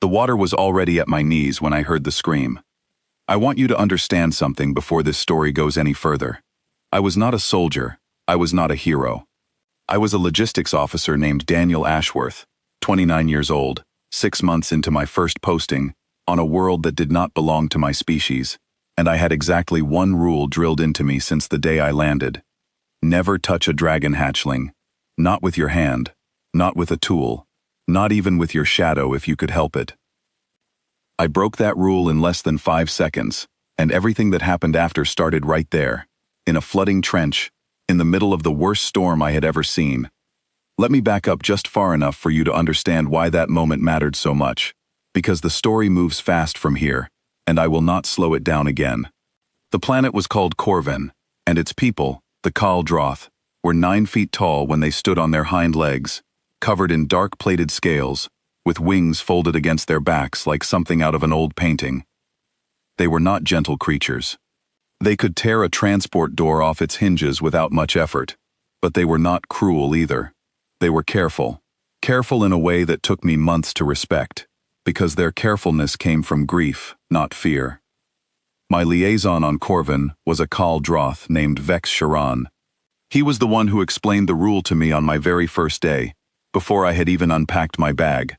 The water was already at my knees when I heard the scream. I want you to understand something before this story goes any further. I was not a soldier. I was not a hero. I was a logistics officer named Daniel Ashworth, 29 years old, 6 months into my first posting, on a world that did not belong to my species, and I had exactly one rule drilled into me since the day I landed. Never touch a dragon hatchling. Not with your hand. Not with a tool. Not even with your shadow if you could help it. I broke that rule in less than 5 seconds, and everything that happened after started right there, in a flooding trench, in the middle of the worst storm I had ever seen. Let me back up just far enough for you to understand why that moment mattered so much, because the story moves fast from here, and I will not slow it down again. The planet was called Corvin, and its people, the Kaldroth, were 9 feet tall when they stood on their hind legs, covered in dark-plated scales, with wings folded against their backs like something out of an old painting. They were not gentle creatures. They could tear a transport door off its hinges without much effort, but they were not cruel either. They were careful. Careful in a way that took me months to respect, because their carefulness came from grief, not fear. My liaison on Corvin was a Kaldroth named Vex Sharan. He was the one who explained the rule to me on my very first day, before I had even unpacked my bag.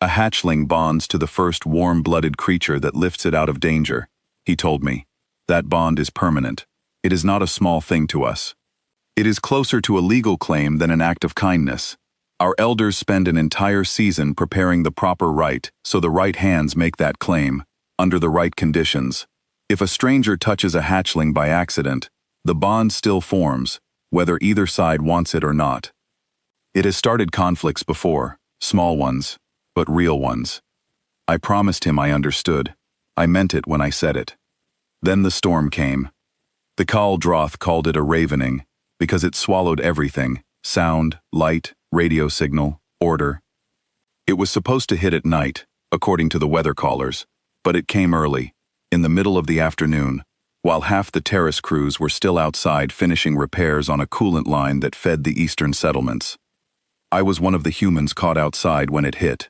A hatchling bonds to the first warm-blooded creature that lifts it out of danger, he told me. That bond is permanent. It is not a small thing to us. It is closer to a legal claim than an act of kindness. Our elders spend an entire season preparing the proper rite, so the right hands make that claim, under the right conditions. If a stranger touches a hatchling by accident, the bond still forms, whether either side wants it or not. It has started conflicts before, small ones, but real ones. I promised him I understood. I meant it when I said it. Then the storm came. The Kaldroth called it a ravening, because it swallowed everything: sound, light, radio signal, order. It was supposed to hit at night, according to the weather callers, but it came early, in the middle of the afternoon, while half the terrace crews were still outside finishing repairs on a coolant line that fed the eastern settlements. I was one of the humans caught outside when it hit.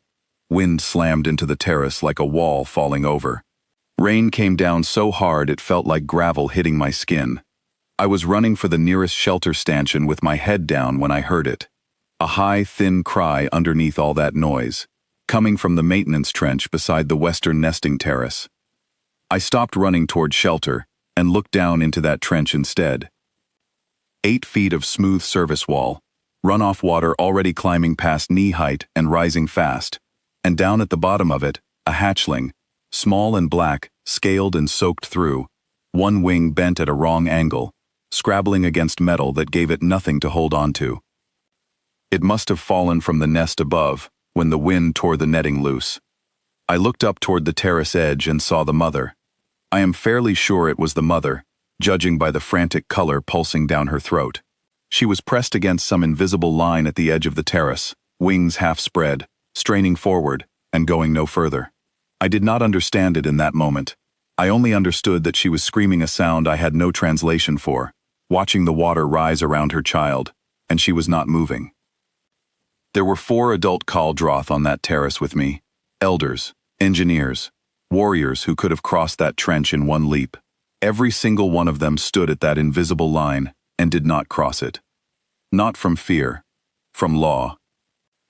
Wind slammed into the terrace like a wall falling over. Rain came down so hard it felt like gravel hitting my skin. I was running for the nearest shelter stanchion with my head down when I heard it. A high, thin cry underneath all that noise, coming from the maintenance trench beside the western nesting terrace. I stopped running toward shelter and looked down into that trench instead. 8 feet of smooth service wall, runoff water already climbing past knee height and rising fast, and down at the bottom of it, a hatchling, small and black, scaled and soaked through, one wing bent at a wrong angle, scrabbling against metal that gave it nothing to hold on to. It must have fallen from the nest above when the wind tore the netting loose. I looked up toward the terrace edge and saw the mother. I am fairly sure it was the mother, judging by the frantic color pulsing down her throat. She was pressed against some invisible line at the edge of the terrace, wings half spread, straining forward, and going no further. I did not understand it in that moment. I only understood that she was screaming a sound I had no translation for, watching the water rise around her child, and she was not moving. There were 4 adult Kaldroth on that terrace with me, elders, engineers, warriors who could have crossed that trench in one leap. Every single one of them stood at that invisible line and did not cross it. Not from fear, from law.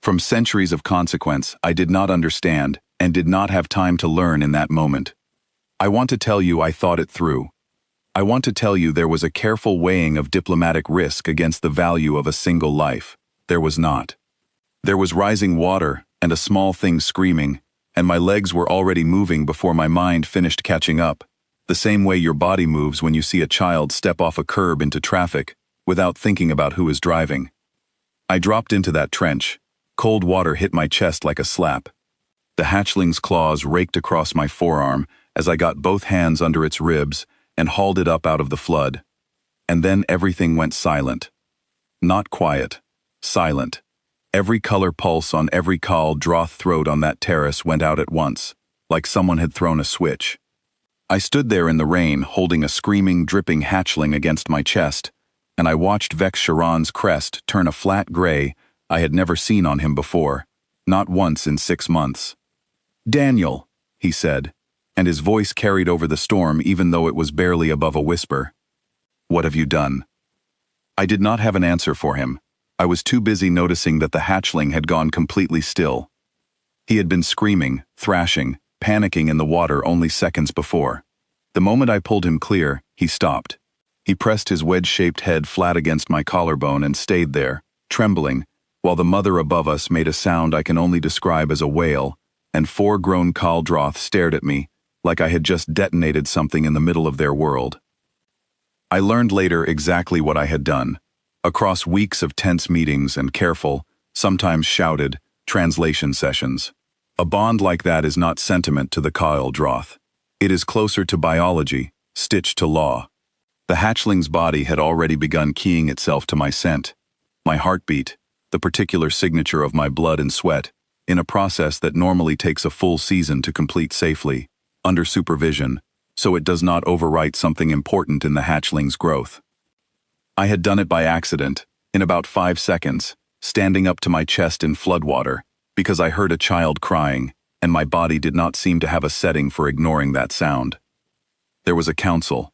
From centuries of consequence I did not understand and did not have time to learn in that moment. I want to tell you I thought it through. I want to tell you there was a careful weighing of diplomatic risk against the value of a single life. There was not. There was rising water and a small thing screaming, and my legs were already moving before my mind finished catching up, the same way your body moves when you see a child step off a curb into traffic without thinking about who is driving. I dropped into that trench. Cold water hit my chest like a slap. The hatchling's claws raked across my forearm as I got both hands under its ribs and hauled it up out of the flood. And then everything went silent. Not quiet. Silent. Every color pulse on every Kaldroth throat on that terrace went out at once, like someone had thrown a switch. I stood there in the rain, holding a screaming, dripping hatchling against my chest, and I watched Vex Sharan's crest turn a flat gray I had never seen on him before, not once in 6 months. "Daniel," he said, and his voice carried over the storm even though it was barely above a whisper. "What have you done?" I did not have an answer for him. I was too busy noticing that the hatchling had gone completely still. He had been screaming, thrashing, panicking in the water only seconds before. The moment I pulled him clear, he stopped. He pressed his wedge-shaped head flat against my collarbone and stayed there, trembling, while the mother above us made a sound I can only describe as a wail, and 4 grown caldroth stared at me, like I had just detonated something in the middle of their world. I learned later exactly what I had done. Across weeks of tense meetings and careful, sometimes shouted, translation sessions. A bond like that is not sentiment to the caldroth. It is closer to biology, stitched to law. The hatchling's body had already begun keying itself to my scent, my heartbeat, the particular signature of my blood and sweat, in a process that normally takes a full season to complete safely, under supervision, so it does not overwrite something important in the hatchling's growth. I had done it by accident, in about 5 seconds, standing up to my chest in floodwater, because I heard a child crying, and my body did not seem to have a setting for ignoring that sound. There was a council.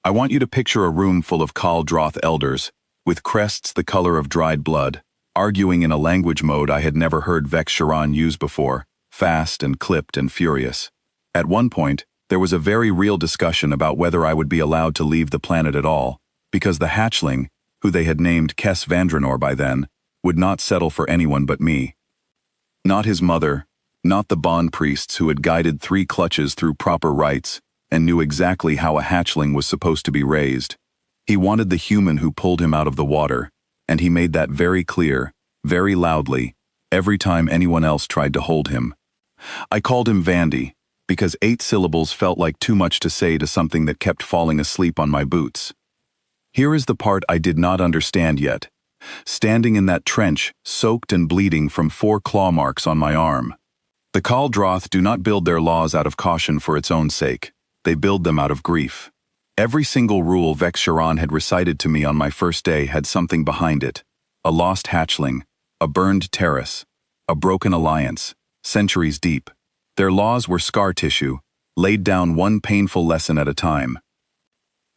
I want you to picture a room full of caldroth elders, with crests the color of dried blood, arguing in a language mode I had never heard Vex Sharon use before, fast and clipped and furious. At one point, there was a very real discussion about whether I would be allowed to leave the planet at all, because the hatchling, who they had named Kes Vandranor by then, would not settle for anyone but me. Not his mother, not the bond priests who had guided 3 clutches through proper rites and knew exactly how a hatchling was supposed to be raised. He wanted the human who pulled him out of the water, and he made that very clear, very loudly, every time anyone else tried to hold him. I called him Vandy, because 8 syllables felt like too much to say to something that kept falling asleep on my boots. Here is the part I did not understand yet. Standing in that trench, soaked and bleeding from 4 claw marks on my arm. The caldroth do not build their laws out of caution for its own sake. They build them out of grief. Every single rule Vex Sharon had recited to me on my first day had something behind it. A lost hatchling, a burned terrace, a broken alliance, centuries deep. Their laws were scar tissue, laid down one painful lesson at a time.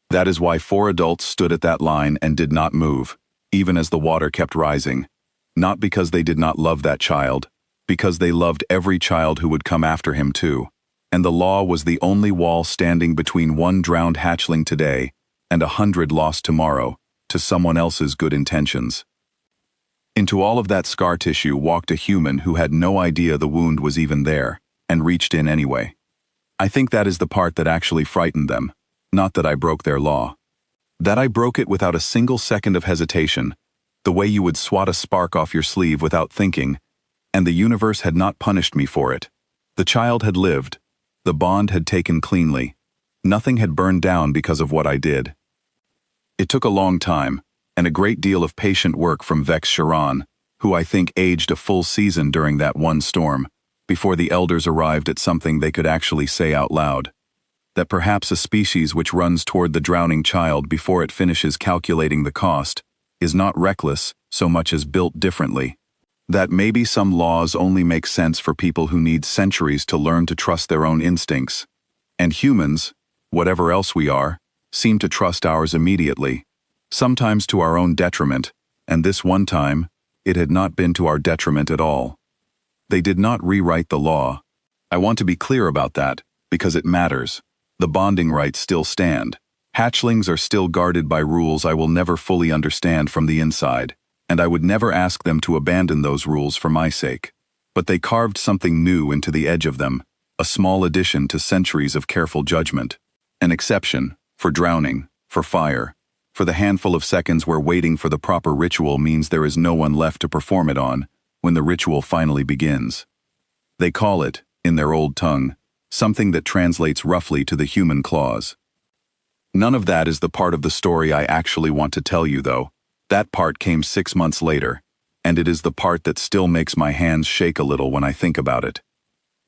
That is why 4 adults stood at that line and did not move, even as the water kept rising. Not because they did not love that child, because they loved every child who would come after him too. And the law was the only wall standing between 1 drowned hatchling today and 100 lost tomorrow to someone else's good intentions. Into all of that scar tissue walked a human who had no idea the wound was even there, and reached in anyway. I think that is the part that actually frightened them, not that I broke their law. That I broke it without a single second of hesitation, the way you would swat a spark off your sleeve without thinking, and the universe had not punished me for it. The child had lived. The bond had taken cleanly. Nothing had burned down because of what I did. It took a long time, and a great deal of patient work from Vex Sharon, who I think aged a full season during that one storm, before the elders arrived at something they could actually say out loud. That perhaps a species which runs toward the drowning child before it finishes calculating the cost is not reckless so much as built differently. That maybe some laws only make sense for people who need centuries to learn to trust their own instincts. And humans, whatever else we are, seem to trust ours immediately, sometimes to our own detriment, and this one time, it had not been to our detriment at all. They did not rewrite the law. I want to be clear about that, because it matters. The bonding rights still stand. Hatchlings are still guarded by rules I will never fully understand from the inside, and I would never ask them to abandon those rules for my sake. But they carved something new into the edge of them, a small addition to centuries of careful judgment. An exception, for drowning, for fire, for the handful of seconds where waiting for the proper ritual means there is no one left to perform it on, when the ritual finally begins. They call it, in their old tongue, something that translates roughly to the human clause. None of that is the part of the story I actually want to tell you, though. That part came 6 months later, and it is the part that still makes my hands shake a little when I think about it.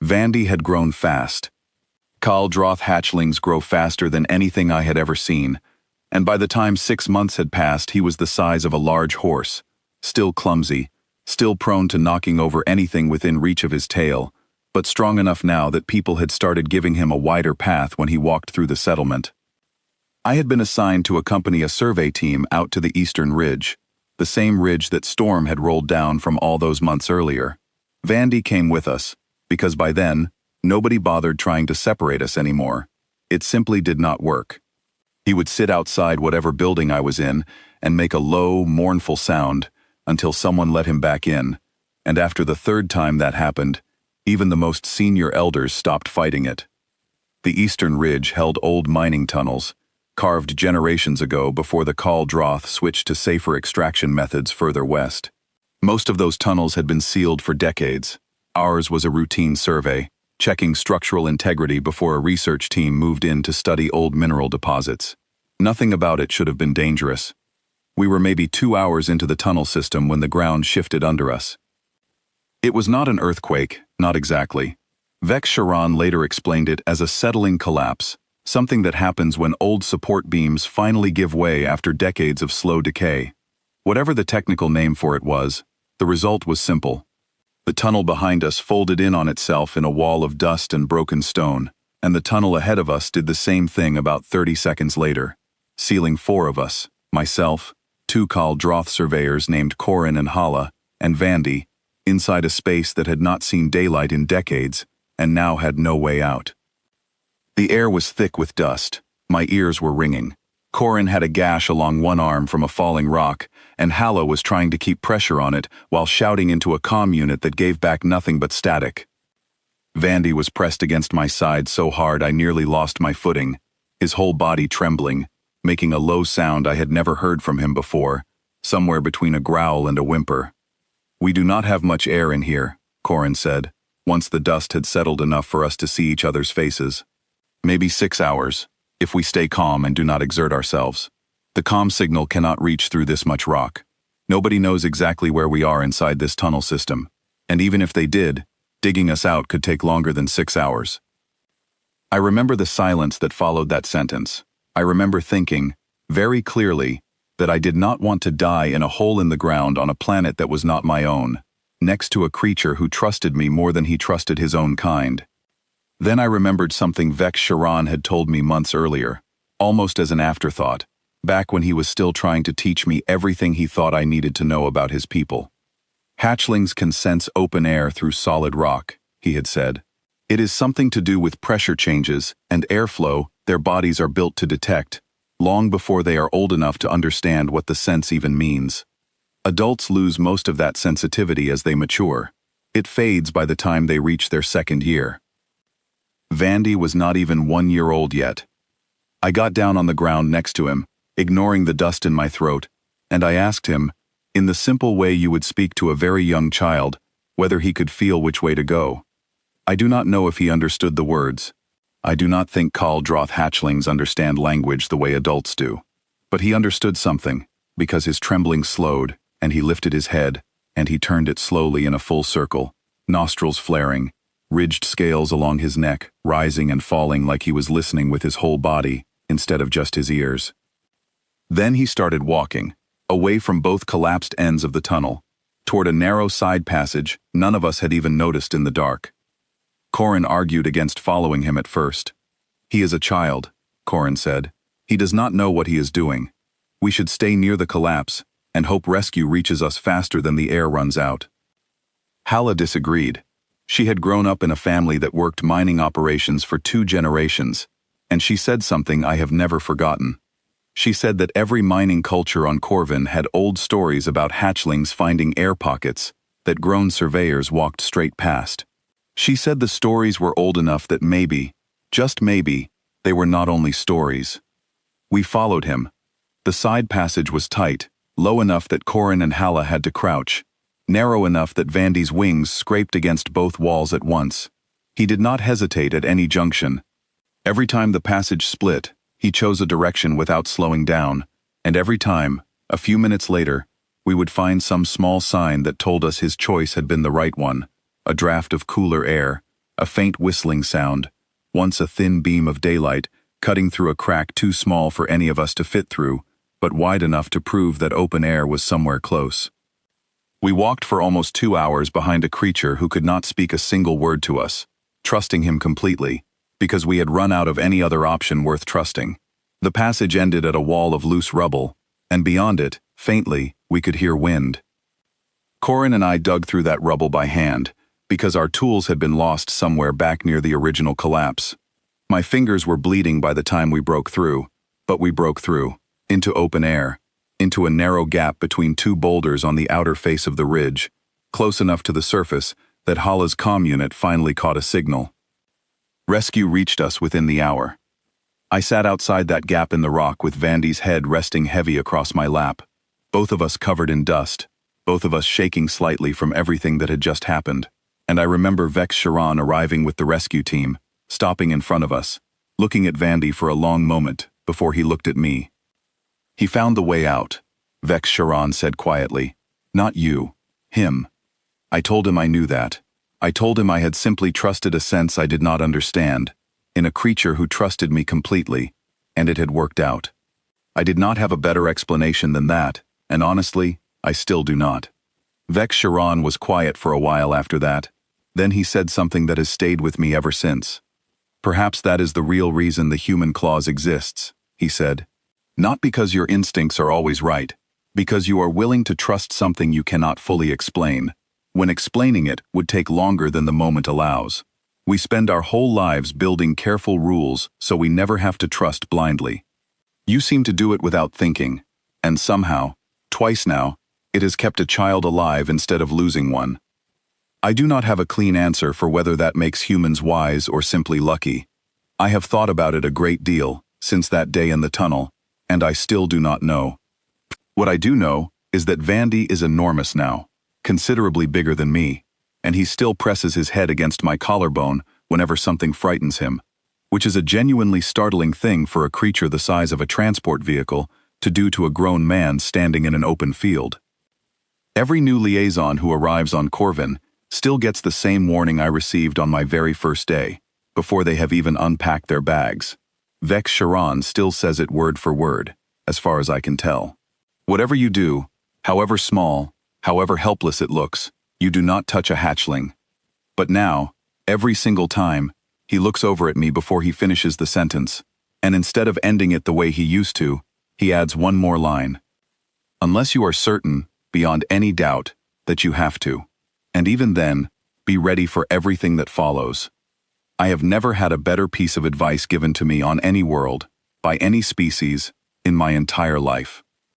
Vandy had grown fast. Caldroth hatchlings grow faster than anything I had ever seen, and by the time 6 months had passed he was the size of a large horse, still clumsy, still prone to knocking over anything within reach of his tail, but strong enough now that people had started giving him a wider path when he walked through the settlement. I had been assigned to accompany a survey team out to the eastern ridge, the same ridge that storm had rolled down from all those months earlier. Vandy came with us, because by then, nobody bothered trying to separate us anymore. It simply did not work. He would sit outside whatever building I was in and make a low, mournful sound until someone let him back in, and after the third time that happened, even the most senior elders stopped fighting it. The eastern ridge held old mining tunnels, carved generations ago before the cardinal switched to safer extraction methods further west. Most of those tunnels had been sealed for decades. Ours was a routine survey, checking structural integrity before a research team moved in to study old mineral deposits. Nothing about it should have been dangerous. We were maybe 2 hours into the tunnel system when the ground shifted under us. It was not an earthquake, not exactly. Vex Sharon later explained it as a settling collapse, something that happens when old support beams finally give way after decades of slow decay. Whatever the technical name for it was, the result was simple. The tunnel behind us folded in on itself in a wall of dust and broken stone, and the tunnel ahead of us did the same thing about 30 seconds later, sealing 4 of us, myself, 2 cardinal surveyors named Corin and Hala, and Vandy, inside a space that had not seen daylight in decades and now had no way out. The air was thick with dust. My ears were ringing. Corin had a gash along one arm from a falling rock, and Hala was trying to keep pressure on it while shouting into a comm unit that gave back nothing but static. Vandy was pressed against my side so hard I nearly lost my footing, his whole body trembling, making a low sound I had never heard from him before, somewhere between a growl and a whimper. "We do not have much air in here," Corin said, once the dust had settled enough for us to see each other's faces. "Maybe 6 hours, if we stay calm and do not exert ourselves. The comm signal cannot reach through this much rock. Nobody knows exactly where we are inside this tunnel system, and even if they did, digging us out could take longer than 6 hours." I remember the silence that followed that sentence. I remember thinking, very clearly, that I did not want to die in a hole in the ground on a planet that was not my own, next to a creature who trusted me more than he trusted his own kind. Then I remembered something Vex Sharon had told me months earlier, almost as an afterthought, back when he was still trying to teach me everything he thought I needed to know about his people. "Hatchlings can sense open air through solid rock," he had said. "It is something to do with pressure changes and airflow their bodies are built to detect, long before they are old enough to understand what the sense even means. Adults lose most of that sensitivity as they mature. It fades by the time they reach their 2nd year." Vandy was not even 1 year old yet. I got down on the ground next to him, ignoring the dust in my throat, and I asked him, in the simple way you would speak to a very young child, whether he could feel which way to go. I do not know if he understood the words. I do not think cardinal hatchlings understand language the way adults do. But he understood something, because his trembling slowed, and he lifted his head, and he turned it slowly in a full circle, nostrils flaring, ridged scales along his neck, rising and falling like he was listening with his whole body, instead of just his ears. Then he started walking, away from both collapsed ends of the tunnel, toward a narrow side passage none of us had even noticed in the dark. Corin argued against following him at first. "He is a child," Corin said. "He does not know what he is doing. We should stay near the collapse and hope rescue reaches us faster than the air runs out." Hala disagreed. She had grown up in a family that worked mining operations for 2 generations, and she said something I have never forgotten. She said that every mining culture on Corvin had old stories about hatchlings finding air pockets that grown surveyors walked straight past. She said the stories were old enough that maybe, just maybe, they were not only stories. We followed him. The side passage was tight, low enough that Corin and Hala had to crouch, narrow enough that Vandy's wings scraped against both walls at once. He did not hesitate at any junction. Every time the passage split, he chose a direction without slowing down, and every time, a few minutes later, we would find some small sign that told us his choice had been the right one, a draft of cooler air, a faint whistling sound, once a thin beam of daylight, cutting through a crack too small for any of us to fit through, but wide enough to prove that open air was somewhere close. We walked for almost 2 hours behind a creature who could not speak a single word to us, trusting him completely, because we had run out of any other option worth trusting. The passage ended at a wall of loose rubble, and beyond it, faintly, we could hear wind. Corin and I dug through that rubble by hand, because our tools had been lost somewhere back near the original collapse. My fingers were bleeding by the time we broke through, but we broke through, into open air, into a narrow gap between two boulders on the outer face of the ridge, close enough to the surface that Hala's comm unit finally caught a signal. Rescue reached us within the hour. I sat outside that gap in the rock with Vandy's head resting heavy across my lap, both of us covered in dust, both of us shaking slightly from everything that had just happened. And I remember Vex Sharon arriving with the rescue team, stopping in front of us, looking at Vandy for a long moment before he looked at me. "He found the way out," Vex Sharon said quietly. "Not you. Him." I told him I knew that. I told him I had simply trusted a sense I did not understand, in a creature who trusted me completely, and it had worked out. I did not have a better explanation than that, and honestly, I still do not. Vex Sharon was quiet for a while after that. Then he said something that has stayed with me ever since. "Perhaps that is the real reason the human clause exists," he said. "Not because your instincts are always right, because you are willing to trust something you cannot fully explain, when explaining it would take longer than the moment allows. We spend our whole lives building careful rules so we never have to trust blindly. You seem to do it without thinking, and somehow, twice now, it has kept a child alive instead of losing one. I do not have a clean answer for whether that makes humans wise or simply lucky. I have thought about it a great deal since that day in the tunnel, and I still do not know. What I do know is that Vandy is enormous now, considerably bigger than me, and he still presses his head against my collarbone whenever something frightens him, which is a genuinely startling thing for a creature the size of a transport vehicle to do to a grown man standing in an open field. Every new liaison who arrives on Corvin still gets the same warning I received on my very first day, before they have even unpacked their bags. Vex Sharon still says it word for word, as far as I can tell. "Whatever you do, however small, however helpless it looks, you do not touch a hatchling." But now, every single time, he looks over at me before he finishes the sentence, and instead of ending it the way he used to, he adds one more line. "Unless you are certain, beyond any doubt, that you have to. And even then, be ready for everything that follows." I have never had a better piece of advice given to me on any world, by any species, in my entire life.